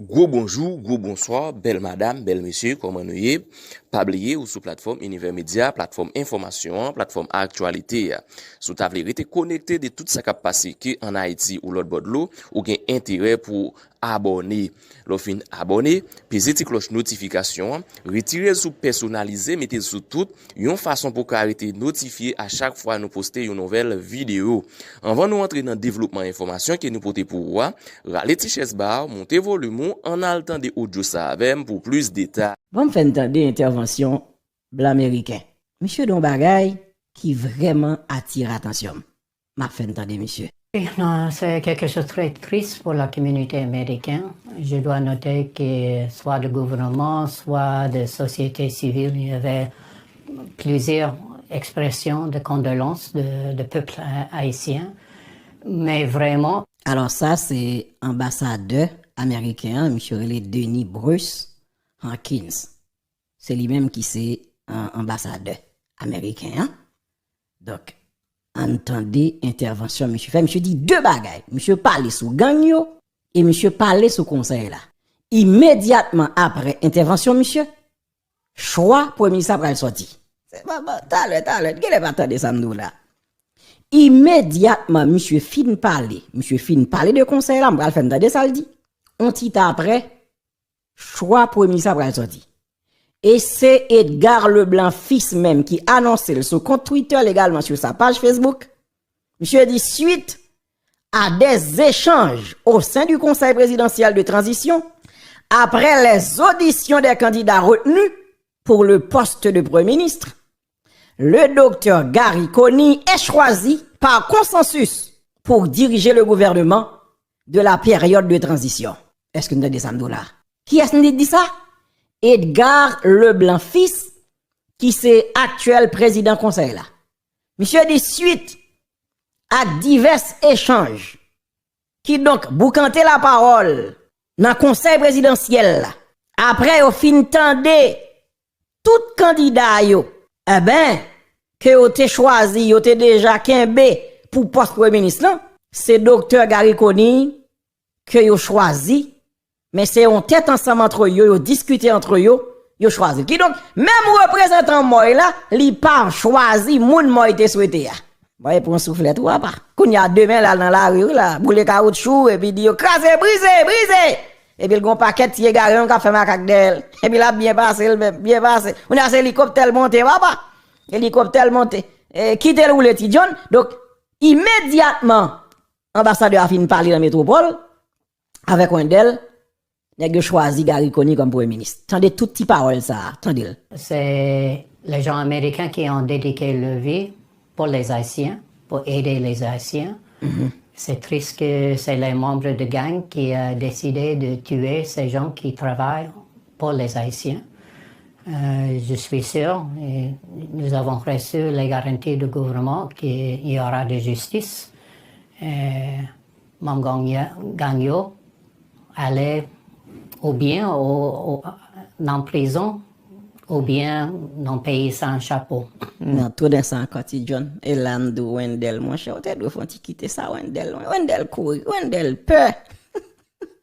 Gros bonjour, gros bonsoir, belle madame, belle monsieur, comment nous y est? Pas oublier ou sous plateforme Univers Média, plateforme information, plateforme actualité. Sous ta vérité connecté de tout ça qui a passé en Haïti ou l'autre bord de l'eau, ou gain intérêt pour abonner. L'offre abonner, puis cloche notification, retirer sous personnalisé, mettez sous tout, une façon pour arrêter notifié à chaque fois nous poster une nouvelle vidéo. Avant nous entrer dans le développement information que nous porter pour vous, râlez chaise bar, montez volume, en altant des audio ça avec pour plus de détails. Bon me faire entendre intervention blanc américain. Monsieur Don Bagay qui vraiment attire attention. M'a fait entendre monsieur. Non, c'est quelque chose de très triste pour la communauté américaine. Je dois noter que soit le gouvernement, soit de société civile, il y avait plusieurs expressions de condoléances de peuple haïtien. Mais vraiment. Alors ça, c'est ambassadeur américain, monsieur Denis Bruce Hawkins. C'est lui-même qui c'est ambassadeur américain. Hein? Donc, entendez intervention, monsieur fait. Monsieur dit deux bagailles. Monsieur parle sous gang yo, et monsieur parle sous conseil là. Immédiatement après intervention, monsieur, choix pour ministre après le sorti. C'est pas bon, t'as quel est pas attendre ça nous là. Immédiatement, monsieur fin parler de conseil là, m'pral faire entendre ça le dit. On tit après, choix pour ministre après le sorti. Et c'est Edgar Leblanc fils même qui annonçait sur compte Twitter également sur sa page Facebook. Monsieur dit suite à des échanges au sein du Conseil présidentiel de transition après les auditions des candidats retenus pour le poste de Premier ministre, le docteur Gary Coney est choisi par consensus pour diriger le gouvernement de la période de transition. Est-ce que nous avons des là? Qui est-ce qui dit ça? Edgar Leblanc fils, qui c'est actuel président conseil là. Monsieur dit suite à divers échanges, qui donc boucante la parole dans le conseil présidentiel là. Après au fin tendez tout candidat yo, eh ben, que vous avez choisi, vous avez déjà kembe pour poste premier ministre là, c'est docteur Gary Coney que vous choisi. Mais c'est on tête ensemble entre eux, yo discuter entre eux, yo choisi. Qui donc même représentant moi là, li pas choisi moun moi était souhaité ya. Voyez pour un soufflet ou pas. Qu'on y a demain là dans la rue là, boule caoutchouc et puis dit craser briser. Et puis le gon paquet ti garé on ka fait macaque d'elle. Et puis là bien passé bien passé. On a hélicoptère monté papa. Hélicoptère monté. Quitter le roule ti John. Donc immédiatement ambassadeur a fini parler dans métropole avec Wendell. Il a choisi Gary Coney comme premier ministre. Tendez toutes petites paroles ça, tendez. C'est les gens américains qui ont dédié leur vie pour les Haïtiens, pour aider les Haïtiens. C'est triste que c'est les membres de gang qui ont décidé de tuer ces gens qui travaillent pour les Haïtiens. Je suis sûr, et nous avons reçu les garanties du gouvernement qu'il y aura de justice. Mme Gagnon allait ou bien dans prison, ou bien dans le pays sans chapeau. Non, tout dans ça, quand John, et l'Andou, Wendell, mon cher, tu dois quitter ça, Wendell courir, Wendell peur.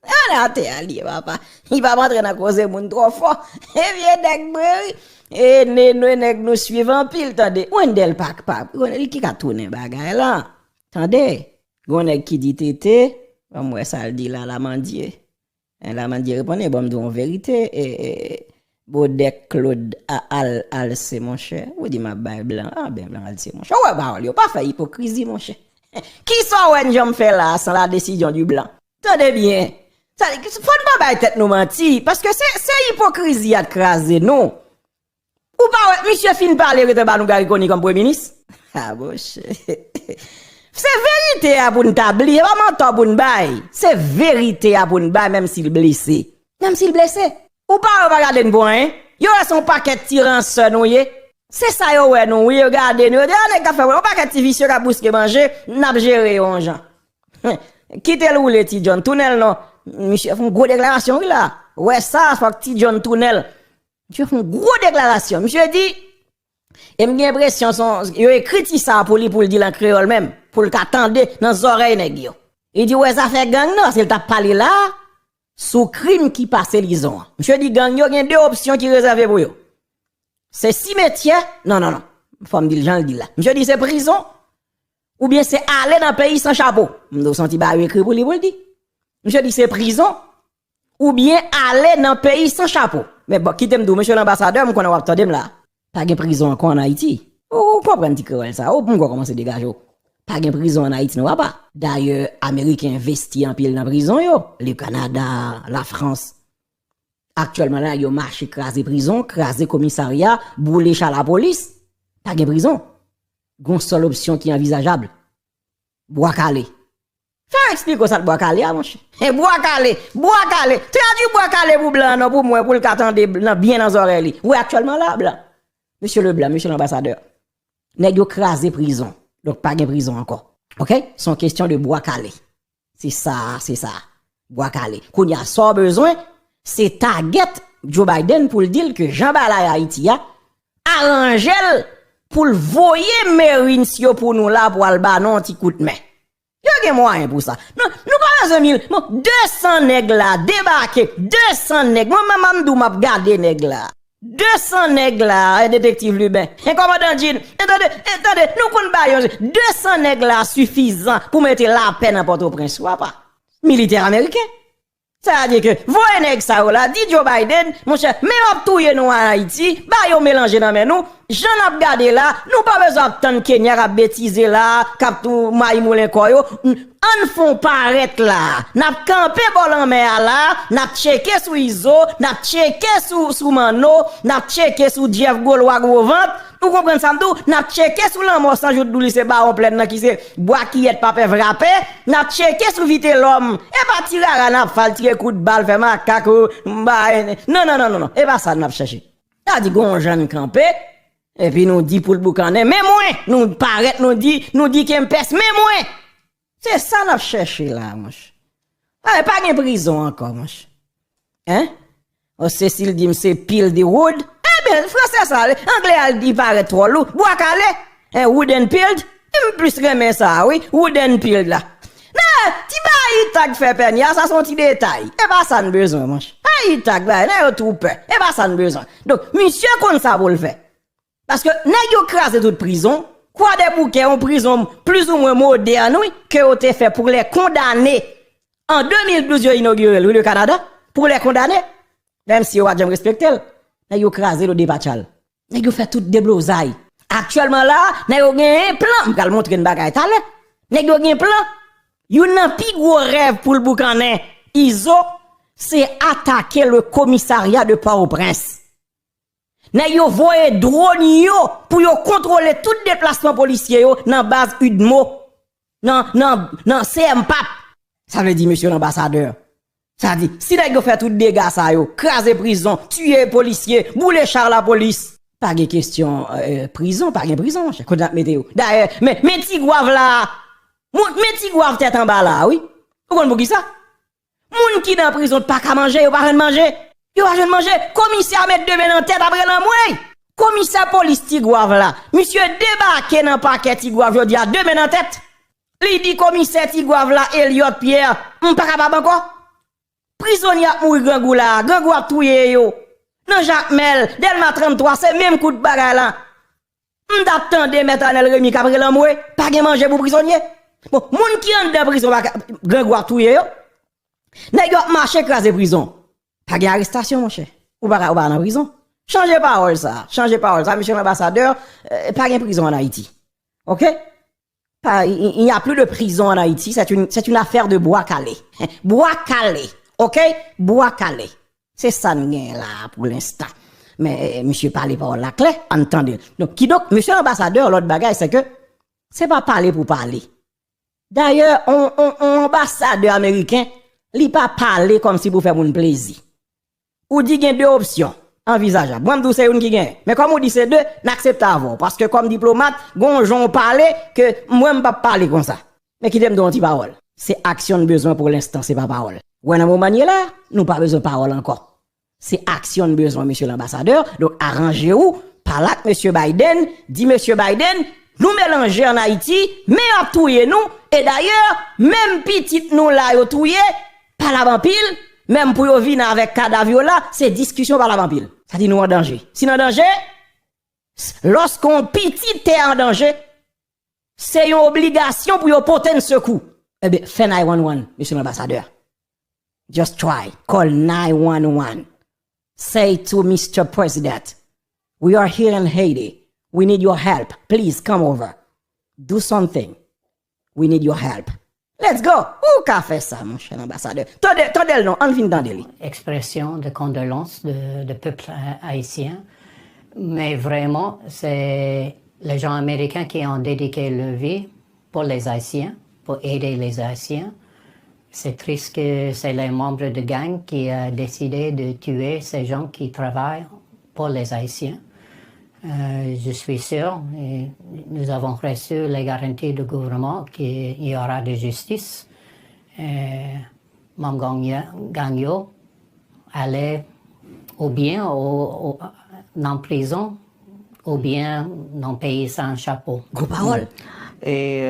On a été allé, papa. Il va rentrer dans la cause de moun trop fort. Et viens d'être et nous suivons pile, tendez. Wendell pak, Wendell qui a tourné bagay là. Tendez, gonnek qui dit tété, moi ça le dit là, la mandier. La man dit répondez bon en vérité et Bodek Claude al c'est mon cher. Ou dit ma bail blanc. Ah ben blanc al c'est mon cher. Ouais bah on pas fait hypocrisie mon cher. Qui sont ouais j'aime faire là sans la décision du blanc. Tenez bien. Ça faut pas bail tête nous mentir parce que c'est hypocrisie à craser non. Ou pas ouais monsieur fin parler de ba nous Gary Coney comme premier ministre. Ah bon cher. C'est vérité à pour tabli, pas mentor pour bail. C'est vérité à pour bail même s'il blessé. Même s'il blessé. Ou pas regarder nous hein. Yo son paquet tirant seul nous yé. C'est ça yo ouais nous regardez nous. Dernier café on paquet ti vicieux ka bousque manger, n'a gérer on gens. Quittez le roule ti John Tunnel non. Monsieur font gros déclaration là. Ouais ça faut que ti John Tunnel. Monsieur font gros déclaration. Monsieur dit et m'ai l'impression yo écrit ça pour lui dire en créole même pour le qu'attendre dans les oreilles nèg yo. Il dit ouais ça fait gang non, s'il t'a parlé là, sous crime qui passe l'ison. Monsieur dit gang, il y a deux options qui réservées pour yo. C'est cimetière, non. Faut me dire, Jean le dit là. Monsieur dit c'est prison, ou bien c'est aller dans le pays sans chapeau. M'dou senti ba écrit pour lui dire. Monsieur dit c'est prison, ou bien aller dans le pays sans chapeau. Mais bon, quittez m'dou, monsieur l'ambassadeur, m'kon a attendé là. Pas de prison encore en Haïti. Ou comprendre ti créole ça, ou pourquoi commencer dégager. Pas de prison en Haïti, non pas. D'ailleurs, Américains investis en pile dans prison yo, le Canada, la France. Actuellement là, yo marché craser prison, craser commissariat, bouler chez la police. Pas de prison. Gon seule option qui est envisageable. Bois calé. Fais expliquer ça bois calé mon cher. Bois calé. Traduis bois calé pour blanc non pour moi pour le qu'attendre bien dans oreilles. Oui, actuellement là blanc. Monsieur Leblanc, monsieur l'ambassadeur. Nèg yo craser prison. Donc pas de prison encore. OK? Son question de bois calé. C'est ça. Bois calé. Qu'on y a sans besoin, c'est target Joe Biden pour le dire que Jean Balay Haïti a arrangé pour le voyer Merinsio pour nous là pour le banon ti coup de main. Yo gen moyen pour ça. Non, nous pas 1000, 200 nèg là débarquer, 200 nèg. Moi même m'dou m'a garder nèg là. 200 nèg là, détective Lubin. Et commandant Jean, attendez, nous kon ba yon 200 nèg là suffisant pour mettre la peine à Port-au-Prince, ou pas? Militaire américain. Ça veut dire que, voyez nèg ça là, dit Joe Biden, mon cher, mais on touye nous en Haïti, ba yon mélanger dans nous, j'en ap gade là, nous pas besoin de Kenya à bêtiser là, kap tout maïmoulin koyo, on font paraître là, n'a campé bol en mer là, n'a checké sous Iso, n'a checké sous Mano, n'a checké sous Jeff Gaulois gros ventre, vous comprenez ça m'dou, n'a checké sous l'amor sans jour de lycée baron plein nan qui c'est bois qui est pas frappé, n'a checké sous vite l'homme, et pas tirer à n'a fall tirer coup de balle fait macaque, non, et pas ça n'a cherché. A dit gon jeune campé. Et puis nous dit pour le boucaner, mais moins, nous paraît, nous dit qu'il me pèse, mais moins. C'est ça n'a cherché là, moche. Ah, pas de prison encore, moche. Hein? Oh, Cécile dit, c'est pile de wood. Eh bien, français ça, anglais elle dit paraît trop lourd. Bois calé, wooden peeled. Il plus remet ça, oui, wooden peeled là. Non, ti ba tag fait peine, ça son petit détail. Et pas ça n'a besoin, moche. Ah, tag là, n'a tout peur. Et pas ça n'a besoin. Donc, monsieur comme ça pour le faire. Parce que, n'a yo crasé toute prison, quoi des bouquets en prison plus ou moins moderne, oui, que ont été fait pour les condamner. En 2012, yo inauguré le Canada, pour les condamner. Même si yo a jamais respecté, n'a yo crasé le dépatchal. N'a yo fait tout déblosaille. Actuellement là, n'a yo gen un plan, m'kal montre une bagaille talé. N'a yo gen un plan. Yo nan pi gros rêve pour le boucaner. Iso, c'est attaquer le commissariat de Port-au-Prince. N'a yo voye drone yo pour yo contrôler tout déplacement policier yo dans base UDMO. Non, CMPAP. Ça veut dire monsieur l'ambassadeur. Ça dit si n'a yo fait tout dégâts ça yo, craser prison, tuer policier, bouler char la police. Pas de question prison, pas de prison, je connais météo. D'ailleurs, mais ti guave là. Mais ti guave tête en bas là, oui. Vous comprenez ça? Moun qui dans prison pas qu'à manger, yo pas rien manger. Yo va jeune manger, commissaire met deux mains en tête après l'amoué. Commissaire police Tigouave là. Monsieur débarqué dans paquet Tigouave, je dis à deux mains en tête. Li dit commissaire Tigouave là, Elliot Pierre, pas capable encore. Prisonnier mouri Gangou là, Gangou a touye yo. Non Jacques Mel, Delma 33, c'est même coup de bagarre là. M'attendez Métanel Rémi après l'amoué, pas gen manger pour prisonnier. Bon, moun qui en de prison Gangou a touye yo. Nèg yo marché craser prison. Pas d'arrestation, mon cher. Ou pas en prison. Changez parole, ça, monsieur l'ambassadeur. Pas de prison en Haïti. OK? Il n'y a plus de prison en Haïti. C'est une affaire de bois calé. Bois calé. OK? Bois calé. C'est ça, nous là, pour l'instant. Mais, monsieur parle par la clé. Entendez. Donc, monsieur l'ambassadeur, l'autre bagage, c'est que, c'est pas parler pour parler. D'ailleurs, un ambassadeur américain, il pas parler comme si vous faire mon plaisir. Ou dit qu'il y a deux options envisageables. Moi, je dis c'est une qui gagne. Mais comme on dit c'est deux, n'accepte avant. Parce que comme diplomate, gonjon parler que moi, je ne peux pas parler comme ça. Mais qui t'aime donner une parole. C'est action de besoin pour l'instant, c'est pas parole. Ou dans mon manière là, nous pas besoin de parole encore. C'est action de besoin, monsieur l'ambassadeur. Donc, arrangez-vous, parlez avec monsieur Biden, dit monsieur Biden, nous mélanger en Haïti, mais à touyer nous. Et d'ailleurs, même petit nous là, yo touyer, pas la vampire, Même pour yo venir avec cadavre là, c'est discussion par la vampire. Ça dit nous en danger. Si nous en danger, lorsqu'on petit est en danger, c'est une obligation pour yo porter un secours. Eh bien, fait 911, monsieur l'ambassadeur. Just try. Call 911. Say to Mr. President, we are here in Haiti. We need your help. Please come over. Do something. We need your help. Let's go. Ou qu'a fait ça, mon cher ambassadeur? Tendez le nom, on vient d'entendre. Expression de condoléances de peuple haïtien. Mais vraiment, c'est les gens américains qui ont dédié leur vie pour les Haïtiens, pour aider les Haïtiens. C'est triste que c'est les membres de gang qui ont décidé de tuer ces gens qui travaillent pour les Haïtiens. Je suis sûr, et nous avons reçu les garanties du gouvernement qu'il y aura de justice. Mam Gagno allait ou bien en prison, ou bien dans le pays sans chapeau. Gros parole. Et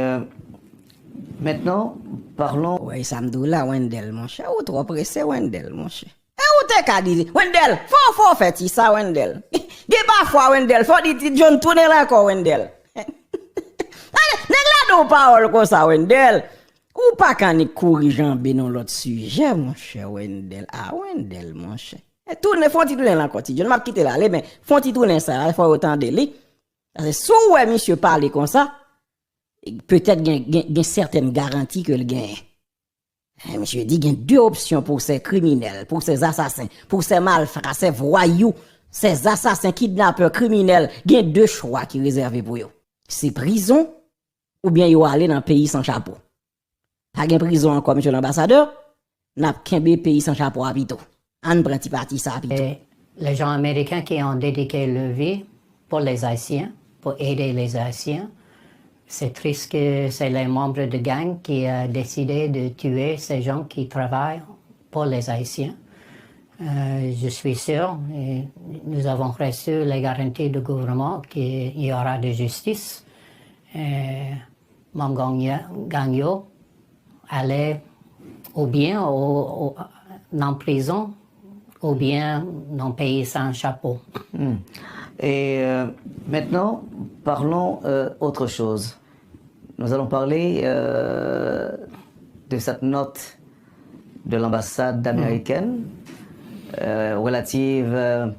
maintenant, parlons. Oui, ça me dit là, Wendell, mon cher. Ou trop pressé, Wendell, mon cher. Et où t'es qu'à dire? Wendell, faut faire ça, Wendell. Gè parfois, Wendell, faut dire, John, tourne là encore, Wendell. Allez, n'est-ce pas parole comme ça, Wendell? Ou pas qu'on y courir jambé dans l'autre sujet, mon cher Wendell. Ah, Wendell, mon cher. Et tourne, faut-il tourner là encore, John. M'a quitté là, mais faut-il tourner ça, il faut autant de lui. Parce que si ouais, monsieur parle comme ça, peut-être gain certaines garanties que le gain. Monsieur dit qu'il y a deux options pour ces criminels, pour ces assassins, pour ces malfrats, ces voyous, ces assassins, kidnappeurs, criminels. Il y a deux choix qui sont réservés pour eux. C'est prison ou bien ils aller dans un pays sans chapeau. Pas de prison encore, monsieur l'ambassadeur. N'a qu'un pays sans chapeau à Pito. On prend petit parti ça à Pito. Les gens américains qui ont dédié leur vie pour les Haïtiens, pour aider les Haïtiens. C'est triste que c'est les membres de gang qui ont décidé de tuer ces gens qui travaillent pour les Haïtiens. Je suis sûr, et nous avons reçu les garanties du gouvernement qu'il y aura de justice. Mam Gagno allait ou bien en prison, ou bien dans le pays sans chapeau. Et maintenant, parlons autre chose. Nous allons parler de cette note de l'ambassade américaine relative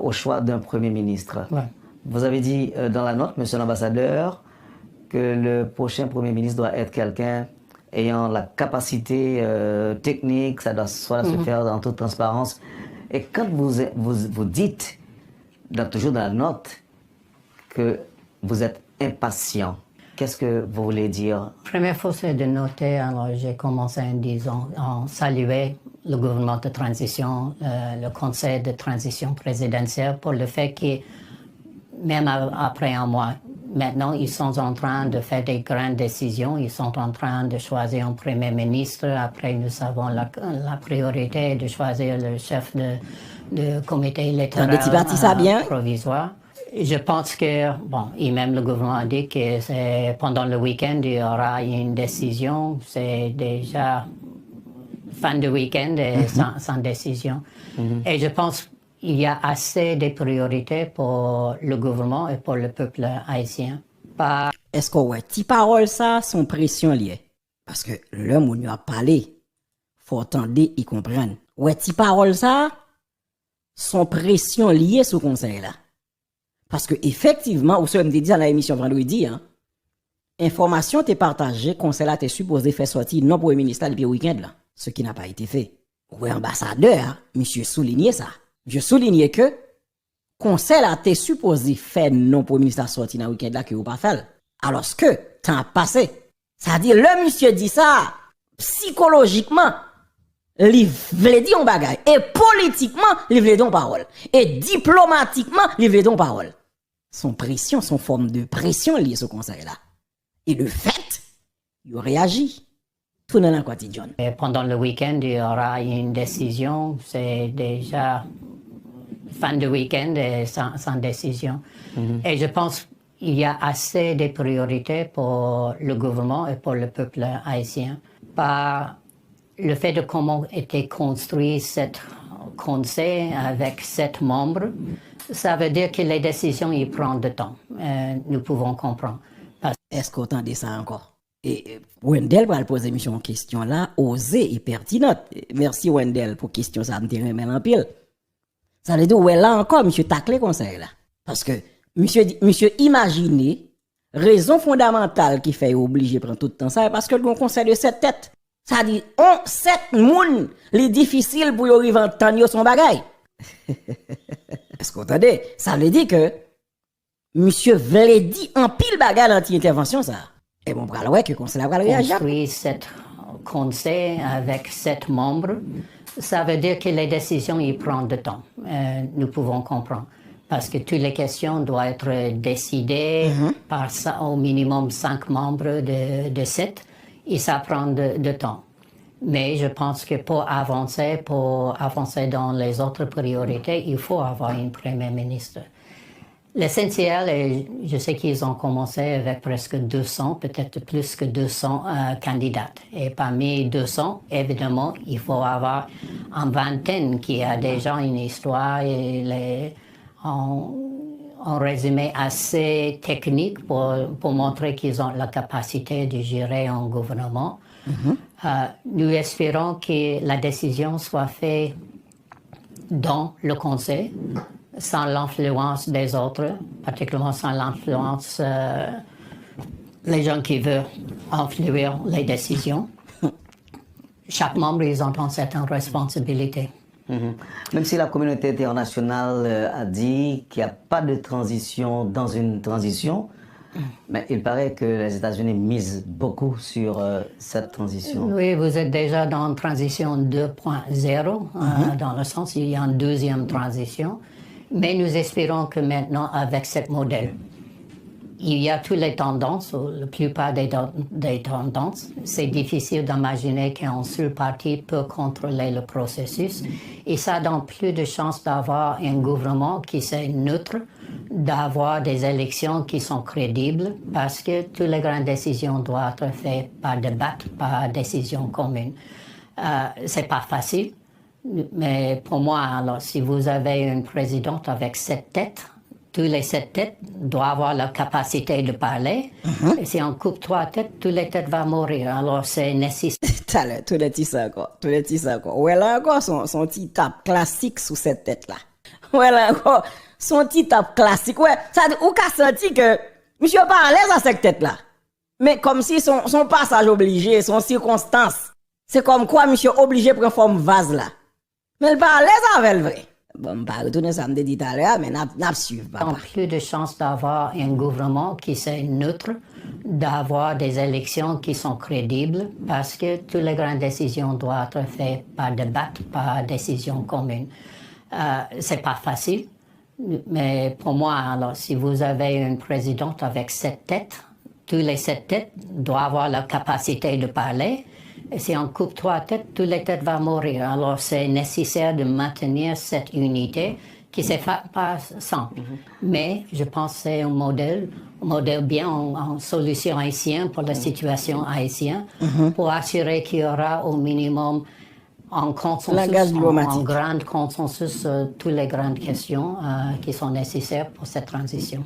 au choix d'un Premier ministre. Ouais. Vous avez dit dans la note, monsieur l'ambassadeur, que le prochain Premier ministre doit être quelqu'un ayant la capacité technique, ça doit soit se faire en toute transparence. Et quand vous dites, toujours dans la note, que vous êtes impatient, qu'est-ce que vous voulez dire? Première fois, c'est de noter, alors j'ai commencé en disant, en saluer le gouvernement de transition, le conseil de transition présidentielle pour le fait que, même après un mois, maintenant, ils sont en train de faire des grandes décisions. Ils sont en train de choisir un premier ministre. Après, nous avons la priorité de choisir le chef de comité électoral provisoire. Je pense que, bon, et même le gouvernement a dit que c'est pendant le week-end, il y aura une décision. C'est déjà fin de week-end et sans décision. Et je pense il y a assez de priorités pour le gouvernement et pour le peuple haïtien. Est-ce que ouais, ti parole ça son pression liée? Parce que l'homme où nous a parlé, faut entendre y comprendre. Ouais, ti parole ça son pression liée sous conseil là. Parce que effectivement, ou ce me dit dans l'émission vendredi, hein, information t'est partagée, conseil là t'es supposé faire sortir non premier ministre depuis le week-end là, ce qui n'a pas été fait. Ouais, ambassadeur, monsieur souligné ça. Je souligne que conseil a été supposé faire non pour le ministre sorti dans le week-end là que vous pas fait. Alors que temps passé, ça dit le monsieur dit ça psychologiquement, il veut dire un bagage et politiquement, il veut dire parole et diplomatiquement, il veut dire parole. Son pression, son forme de pression liée ce conseil là. Et le fait, il réagit. Tout dans la quotidien. Pendant le week-end, il y aura une décision. C'est déjà fin de week-end et sans décision. Et je pense qu'il y a assez de priorités pour le gouvernement et pour le peuple haïtien. Par le fait de comment était construit ce conseil avec 7 membres, ça veut dire que les décisions, ils prennent du temps. Nous pouvons comprendre. Est-ce qu'on entendait ça encore? Et Wendell va poser une question là, osée et pertinente. Merci Wendell pour question ça me remet en pile. Ça veut dire ouais là encore monsieur taclé conseil là. Parce que monsieur imaginez raison fondamentale qui fait obligé prendre tout le temps ça parce que le conseil de 7 têtes. Ça dit on 7 moun, les difficile pour y arriver en temps son bagay. Est-ce qu'on entendait? Ça veut dire que monsieur voulait dire en pile bagay l'anti-intervention ça. Et bon, ouais, que le conseil va réagir. Construire ce conseil avec 7 membres, ça veut dire que les décisions, ils prennent du temps. Nous pouvons comprendre. Parce que toutes les questions doivent être décidées par au minimum 5 membres de 7 et ça prend de temps. Mais je pense que pour avancer dans les autres priorités, il faut avoir un Premier ministre. L'essentiel, je sais qu'ils ont commencé avec presque 200, peut-être plus que 200 candidats. Et parmi 200, évidemment, il faut avoir une vingtaine qui a déjà une histoire et un résumé assez technique pour montrer qu'ils ont la capacité de gérer un gouvernement. Nous espérons que la décision soit faite dans le Conseil, sans l'influence des autres, particulièrement sans l'influence les gens qui veulent influer les décisions. Chaque membre, ils ont une certaine responsabilité. Même si la communauté internationale a dit qu'il n'y a pas de transition dans une transition, mais il paraît que les États-Unis misent beaucoup sur cette transition. Oui, vous êtes déjà dans une transition 2.0, dans le sens où il y a une deuxième transition. Mais nous espérons que maintenant, avec ce modèle, il y a toutes les tendances, ou la plupart des tendances. C'est difficile d'imaginer qu'un seul parti peut contrôler le processus. Et ça donne plus de chances d'avoir un gouvernement qui est neutre, d'avoir des élections qui sont crédibles, parce que toutes les grandes décisions doivent être faites par débat, par décision commune. C'est pas facile. Mais pour moi, alors, si vous avez une présidente avec 7 têtes, tous les 7 têtes doivent avoir la capacité de parler. Et si on coupe 3 têtes, toutes les têtes vont mourir. Alors, c'est nécessaire. Tout les petits ça encore. Ouais, là encore, son petit tape classique sous cette tête-là. Ouais, là encore, son petit tape classique. Ouais, ça dit, ou qu'a senti que monsieur pas à l'aise à cette tête-là. Mais comme si son passage obligé, son circonstance, c'est comme quoi monsieur obligé prendre forme vase là. Mais elle pas à l'aise avec le vrai. Bon, pas retourner ça me dit tout à l'heure, mais n'a suivi pas. On a plus de chances d'avoir un gouvernement qui est neutre, d'avoir des élections qui sont crédibles, parce que toutes les grandes décisions doivent être faites par débat, par décision commune. C'est pas facile, mais pour moi, alors, si vous avez une présidente avec 7 têtes, tous les 7 têtes doivent avoir la capacité de parler. Et si on coupe 3 têtes, toutes les têtes vont mourir. Alors, c'est nécessaire de maintenir cette unité qui n'est pas simple. Mais je pense que c'est un modèle bien, une solution haïtienne pour la situation haïtienne, pour assurer qu'il y aura au minimum un consensus, un grand consensus sur toutes les grandes questions qui sont nécessaires pour cette transition.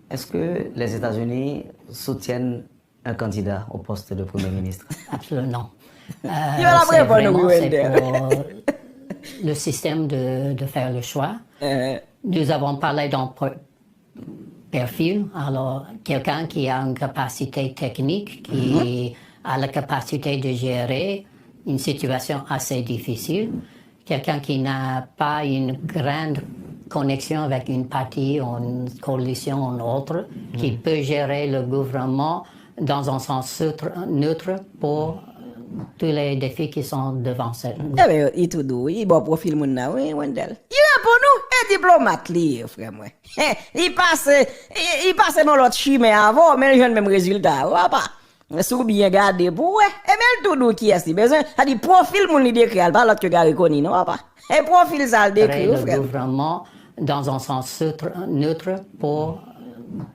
Est-ce que les États-Unis soutiennent un candidat au poste de Premier ministre? Absolument. C'est vraiment pour le système de faire le choix. Nous avons parlé d'un profil, alors quelqu'un qui a une capacité technique, qui a la capacité de gérer une situation assez difficile, quelqu'un qui n'a pas une grande connexion avec une partie ou une coalition ou une autre, qui peut gérer le gouvernement dans un sens neutre pour tous les défis qui sont devant cette. Eh bien, il tout doux, il bon profil moun na, oui, Wendell. Il est pour nous, un diplomate li, frère moi. Il passe dans l'autre chimé avant, mais il a le même résultat, ou pas. Sou bien gardé pour ouais, et même tout doux qui est si besoin, ça dit profil moun li décrit, pas l'autre que gars reconnu, non, pas. Et profil ça le décrit, frère. Le gouvernement dans un sens neutre pour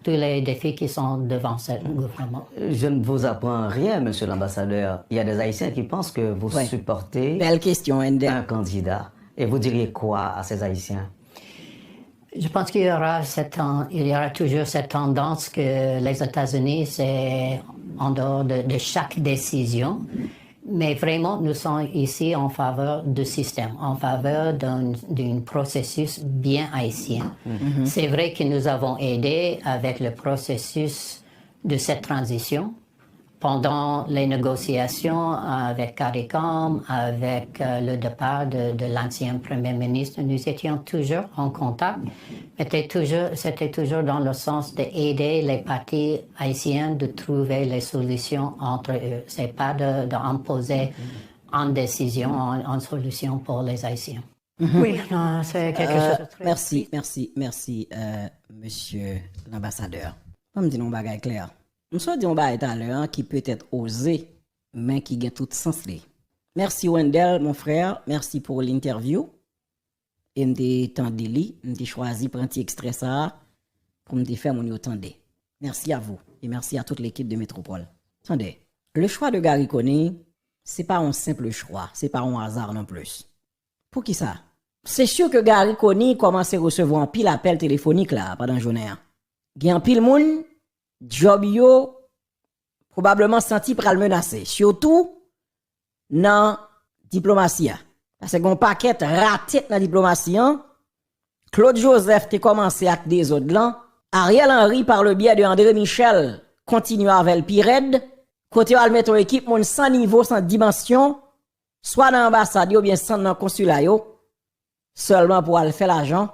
tous les défis qui sont devant ce gouvernement. Je ne vous apprends rien, monsieur l'ambassadeur. Il y a des Haïtiens qui pensent que vous Ouais. supportez Belle question, Wendell. un candidat. Et vous diriez quoi à ces Haïtiens? Je pense qu'il y aura toujours cette tendance que les États-Unis, c'est en dehors de chaque décision. Mais vraiment, nous sommes ici en faveur du système, en faveur d'un processus bien haïtien. C'est vrai que nous avons aidé avec le processus de cette transition pendant les négociations avec CARICOM, avec le départ de l'ancien Premier ministre. Nous étions toujours en contact. C'était toujours dans le sens d'aider les partis haïtiens de trouver les solutions entre eux. C'est pas d'imposer une décision, une solution pour les Haïtiens. Oui, non, c'est quelque chose de très... Merci, monsieur l'ambassadeur. On me dit non bagay clair. On se dit on bagay tout à l'heure qui peut être osé, mais qui gagne tout sens li. Merci Wendell, mon frère. Merci pour l'interview. Et m'te tande li, m'te choisi prendre petit extrait ça pour m'te faire mon tande. Merci à vous et merci à toute l'équipe de Métropole. Attendez, le choix de Gary Coney, c'est pas un simple choix, c'est pas un hasard non plus. Pour qui ça? C'est sûr que Gary Coney commence à recevoir un pile appel téléphonique là pendant la journée. Il y a un pile moun, job yo probablement senti pral menacer, surtout dans diplomatie. Parce que un paquet raté dans diplomatie, Claude Joseph te commencé avec des autres là, Ariel Henry par le biais de André Michel continue avec le Pired, côté al mettre une équipe moun sans niveau, sans dimension, soit dans l'ambassade ou bien sans dans le consulat yo, seulement pour aller faire l'argent